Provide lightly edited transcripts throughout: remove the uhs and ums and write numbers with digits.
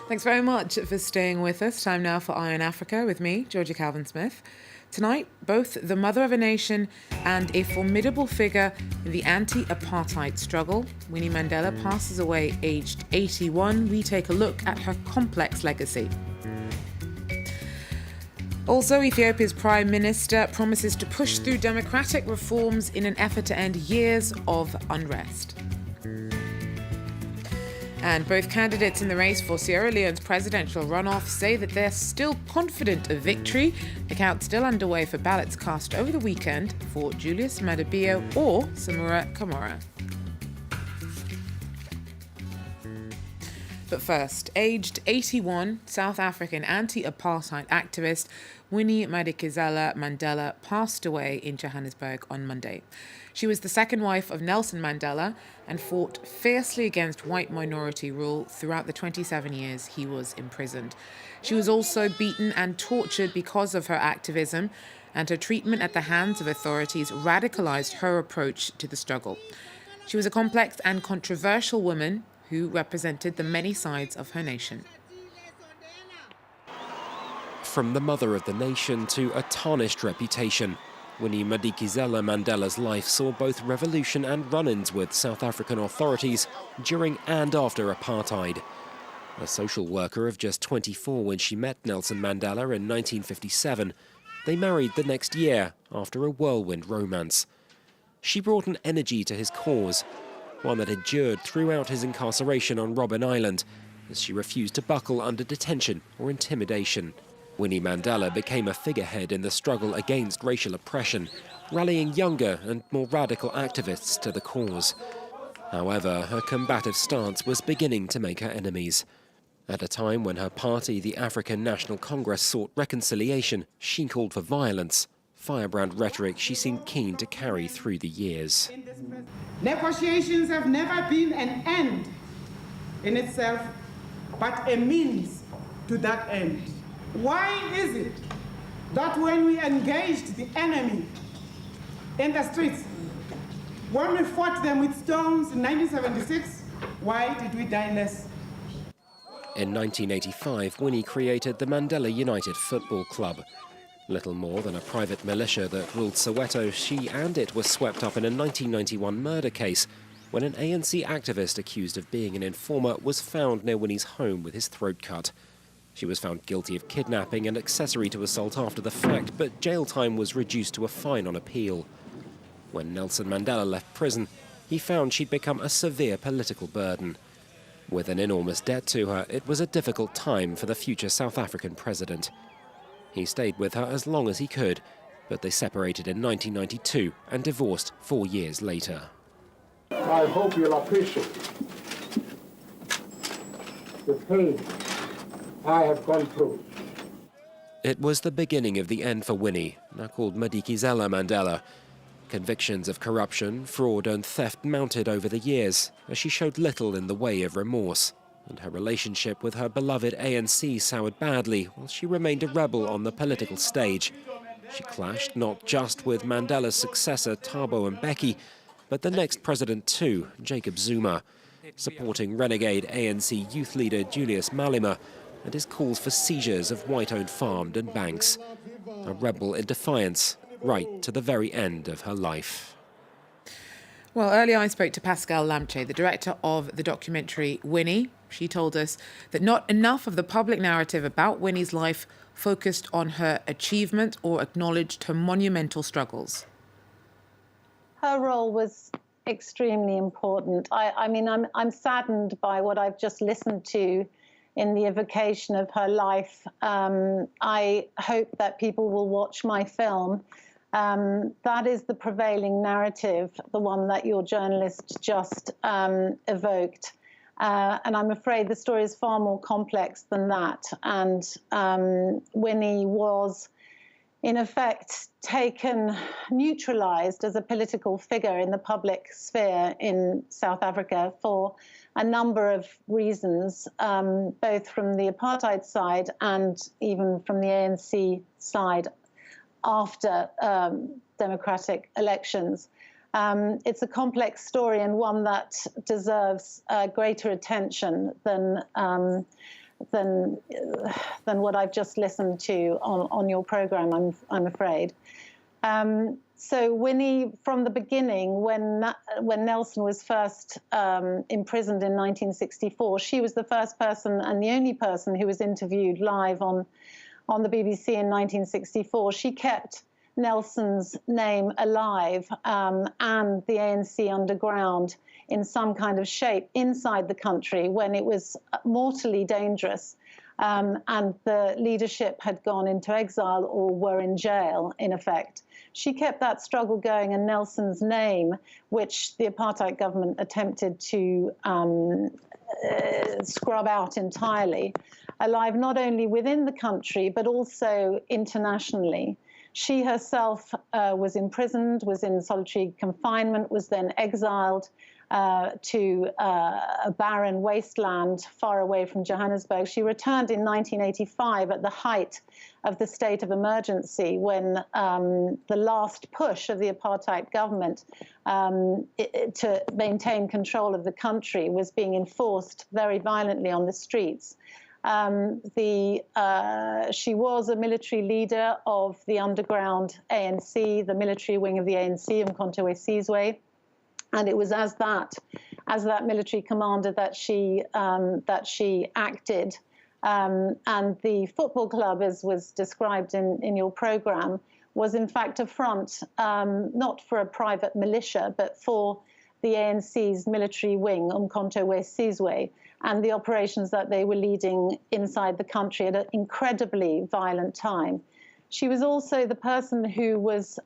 Thanks very much for staying with us. Time now for Eye on Africa with me, Georgia Calvin-Smith. Tonight, both the mother of a nation and a formidable figure in the anti-apartheid struggle, Winnie Mandela, passes away aged 81. We take a look at her complex legacy. Also, Ethiopia's Prime Minister promises to push through democratic reforms in an effort to end years of unrest. And both candidates in the race for Sierra Leone's presidential runoff say that they're still confident of victory. The count still underway for ballots cast over the weekend for Julius Maada Bio or Samura Kamara. But first, aged 81, South African anti-apartheid activist Winne Madikezala-Mandela passed away in Johannesburg on Monday. She was the second wife of Nelson Mandela and fought fiercely against white minority rule throughout the 27 years he was imprisoned. She was also beaten and tortured because of her activism, and her treatment at the hands of authorities radicalised her approach to the struggle. She was a complex and controversial woman who represented the many sides of her nation. From the mother of the nation to a tarnished reputation, Winnie Mandela-Mandela's life saw both revolution and run-ins with South African authorities during and after apartheid. A social worker of just 24 when she met Nelson Mandela in 1957, they married the next year after a whirlwind romance. She brought an energy to his cause, one that endured throughout his incarceration on Robben Island, as she refused to buckle under detention or intimidation. Winnie Mandela became a figurehead in the struggle against racial oppression, rallying younger and more radical activists to the cause. However, her combative stance was beginning to make her enemies. At a time when her party, the African National Congress, sought reconciliation, she called for violence, firebrand rhetoric she seemed keen to carry through the years. Negotiations have never been an end in itself, but a means to that end. Why is it that when we engaged the enemy in the streets, when we fought them with stones in 1976, why did we die less? In 1985, Winnie created the Mandela United Football Club. Little more than a private militia that ruled Soweto, she and it were swept up in a 1991 murder case when an ANC activist accused of being an informer was found near Winnie's home with his throat cut. She was found guilty of kidnapping and accessory to assault after the fact, but jail time was reduced to a fine on appeal. When Nelson Mandela left prison, he found she'd become a severe political burden. With an enormous debt to her, it was a difficult time for the future South African president. He stayed with her as long as he could, but they separated in 1992 and divorced 4 years later. I hope you'll appreciate the pain I have gone through. It was the beginning of the end for Winnie, now called Madikezala-Mandela. Convictions of corruption, fraud and theft mounted over the years, as she showed little in the way of remorse, and her relationship with her beloved ANC soured badly while she remained a rebel on the political stage. She clashed not just with Mandela's successor Thabo Mbeki, but the next president too, Jacob Zuma, supporting renegade ANC youth leader Julius Malema and his calls for seizures of white-owned farms and banks. A rebel in defiance, right to the very end of her life. Well, earlier I spoke to Pascal Lamche, the director of the documentary Winnie. She told us that not enough of the public narrative about Winnie's life focused on her achievement or acknowledged her monumental struggles. Her role was extremely important. I mean, I'm saddened by what I've just listened to in the evocation of her life. I hope that people will watch my film. That is the prevailing narrative, the one that your journalist just evoked. And I'm afraid the story is far more complex than that. And Winnie was, in effect, neutralized as a political figure in the public sphere in South Africa for a number of reasons, both from the apartheid side and even from the ANC side after democratic elections. It's a complex story and one that deserves greater attention than what I've just listened to on your program, I'm afraid. So Winnie, from the beginning, when Nelson was first imprisoned in 1964, she was the first person and the only person who was interviewed live on the BBC in 1964. She kept Nelson's name alive and the ANC underground in some kind of shape inside the country when it was mortally dangerous. And the leadership had gone into exile or were in jail, in effect. She kept that struggle going, and Nelson's name, which the apartheid government attempted to scrub out entirely, alive not only within the country, but also internationally. She herself was imprisoned, was in solitary confinement, was then exiled to a barren wasteland far away from Johannesburg. She returned in 1985 at the height of the state of emergency when the last push of the apartheid government to maintain control of the country was being enforced very violently on the streets. She was a military leader of the underground ANC, the military wing of the ANC, Umkhonto we Sizwe. And it was as that military commander that she acted. And the football club, as was described in your program, was in fact a front, not for a private militia, but for the ANC's military wing, Umkhonto we Sizwe, and the operations that they were leading inside the country at an incredibly violent time. She was also the person who was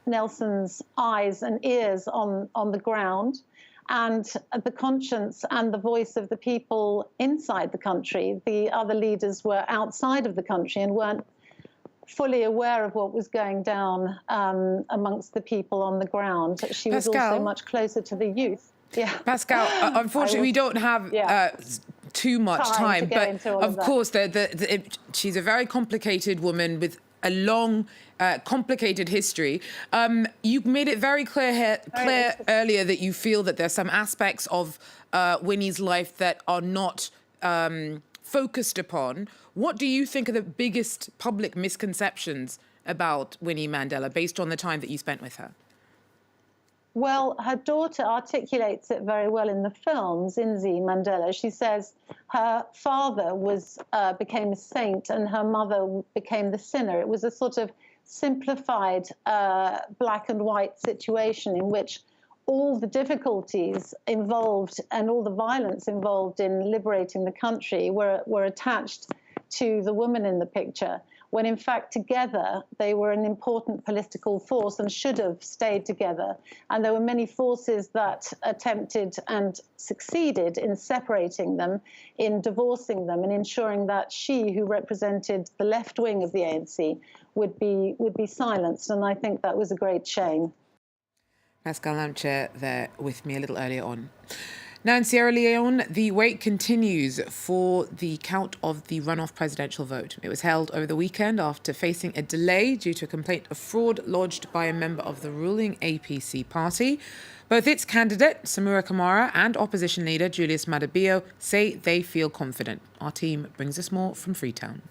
Nelson's eyes and ears on the ground, and the conscience and the voice of the people inside the country. The other leaders were outside of the country and weren't fully aware of what was going down amongst the people on the ground. She was also much closer to the youth. Yeah, Pascal, unfortunately, we don't have too much time, but of course, she's a very complicated woman with a long, complicated history. You made it very clear earlier that you feel that there's some aspects of Winnie's life that are not focused upon. What do you think are the biggest public misconceptions about Winnie Mandela based on the time that you spent with her? Well, her daughter articulates it very well in the film, Zinzi Mandela. She says her father became a saint and her mother became the sinner. It was a sort of simplified black and white situation in which all the difficulties involved and all the violence involved in liberating the country were attached to the woman in the picture, when in fact together they were an important political force and should have stayed together. And there were many forces that attempted and succeeded in separating them, in divorcing them, and ensuring that she, who represented the left wing of the ANC, would be silenced. And I think that was a great shame. Pascal Lamche there with me a little earlier on. Now in Sierra Leone, the wait continues for the count of the runoff presidential vote. It was held over the weekend after facing a delay due to a complaint of fraud lodged by a member of the ruling APC party. Both its candidate, Samura Kamara, and opposition leader, Julius Maada Bio, say they feel confident. Our team brings us more from Freetown.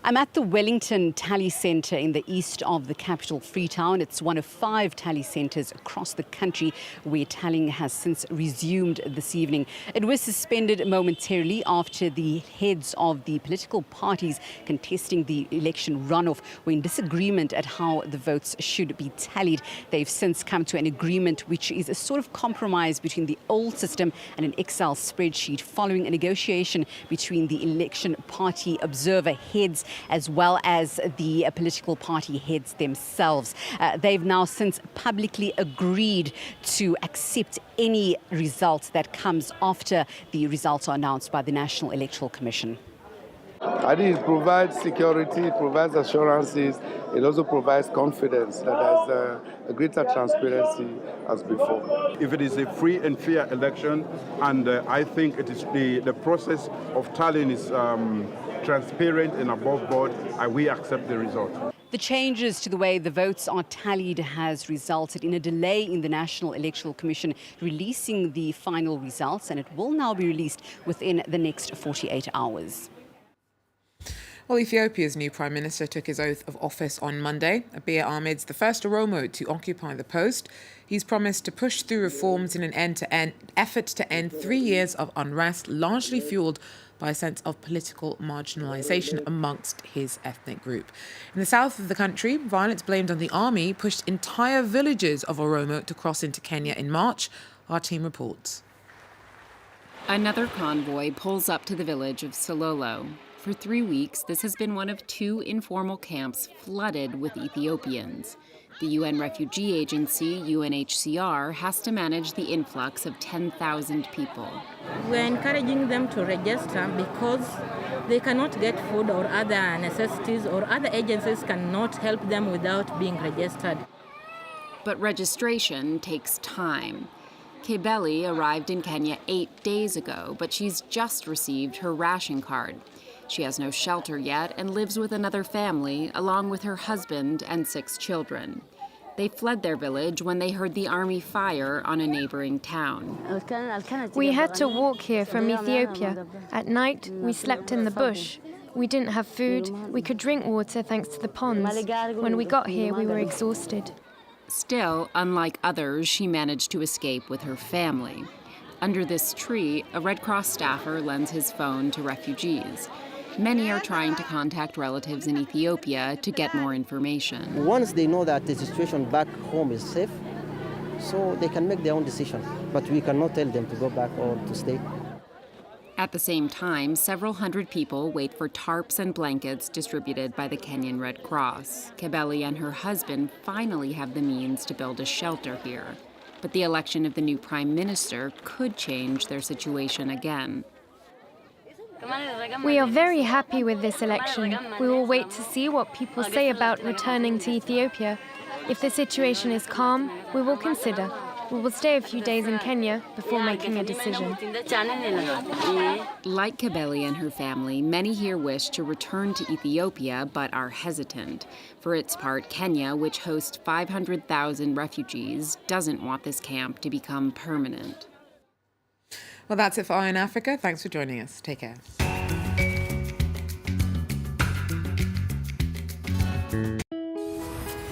I'm at the Wellington Tally Centre in the east of the capital, Freetown. It's one of 5 tally centres across the country where tallying has since resumed this evening. It was suspended momentarily after the heads of the political parties contesting the election runoff were in disagreement at how the votes should be tallied. They've since come to an agreement which is a sort of compromise between the old system and an Excel spreadsheet following a negotiation between the election party observer heads as well as the political party heads themselves. They've now since publicly agreed to accept any result that comes after the results are announced by the National Electoral Commission. I think it provides security, it provides assurances, it also provides confidence that there's a greater transparency as before. If it is a free and fair election, and I think it is the process of tallying is transparent and above board, we accept the result. The changes to the way the votes are tallied has resulted in a delay in the National Electoral Commission releasing the final results, and it will now be released within the next 48 hours. Well, Ethiopia's new Prime Minister took his oath of office on Monday. Abiye Ahmed's the first Oromo to occupy the post. He's promised to push through reforms in an effort to end 3 years of unrest, largely fueled by a sense of political marginalisation amongst his ethnic group. In the south of the country, violence blamed on the army pushed entire villages of Oromo to cross into Kenya in March. Our team reports. Another convoy pulls up to the village of Sololo. For 3 weeks, this has been one of 2 informal camps flooded with Ethiopians. The UN Refugee Agency, UNHCR, has to manage the influx of 10,000 people. We're encouraging them to register because they cannot get food or other necessities, or other agencies cannot help them without being registered. But registration takes time. Kebeli arrived in Kenya 8 days ago, but she's just received her ration card. She has no shelter yet and lives with another family, along with her husband and 6 children. They fled their village when they heard the army fire on a neighboring town. We had to walk here from Ethiopia. At night, we slept in the bush. We didn't have food. We could drink water thanks to the ponds. When we got here, we were exhausted. Still, unlike others, she managed to escape with her family. Under this tree, a Red Cross staffer lends his phone to refugees. Many are trying to contact relatives in Ethiopia to get more information. Once they know that the situation back home is safe, so they can make their own decision. But we cannot tell them to go back or to stay. At the same time, several hundred people wait for tarps and blankets distributed by the Kenyan Red Cross. Kebeli and her husband finally have the means to build a shelter here. But the election of the new prime minister could change their situation again. We are very happy with this election. We will wait to see what people say about returning to Ethiopia. If the situation is calm, we will consider. We will stay a few days in Kenya before making a decision. Like Kebeli and her family, many here wish to return to Ethiopia but are hesitant. For its part, Kenya, which hosts 500,000 refugees, doesn't want this camp to become permanent. Well, that's it for Eye on Africa. Thanks for joining us. Take care.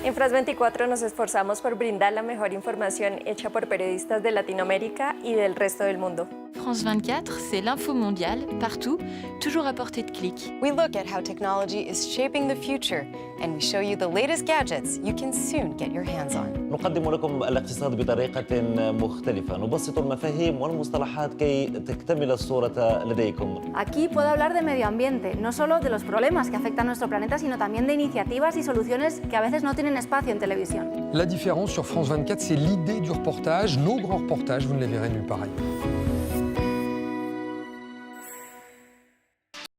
En France 24 nos esforzamos por brindar la mejor información hecha por periodistas de Latinoamérica y del resto del mundo. France 24, c'est l'info mondiale, partout, toujours à portée de clic. We look at how technology is shaping the future, and we show you the latest gadgets you can soon get your hands on. نقدم لكم الاقتصاد بطريقة مختلفة، نبسط المفاهيم والمصطلحات كي تكتمل الصورة لديكم. Aquí puedo hablar de medio ambiente, no solo de los problemas que afectan a nuestro planeta, sino también de iniciativas y soluciones que a veces no tienen espacio en televisión. La différence sur France 24, c'est l'idée du reportage. Nos grands reportages, vous ne les verrez nulle part ailleurs.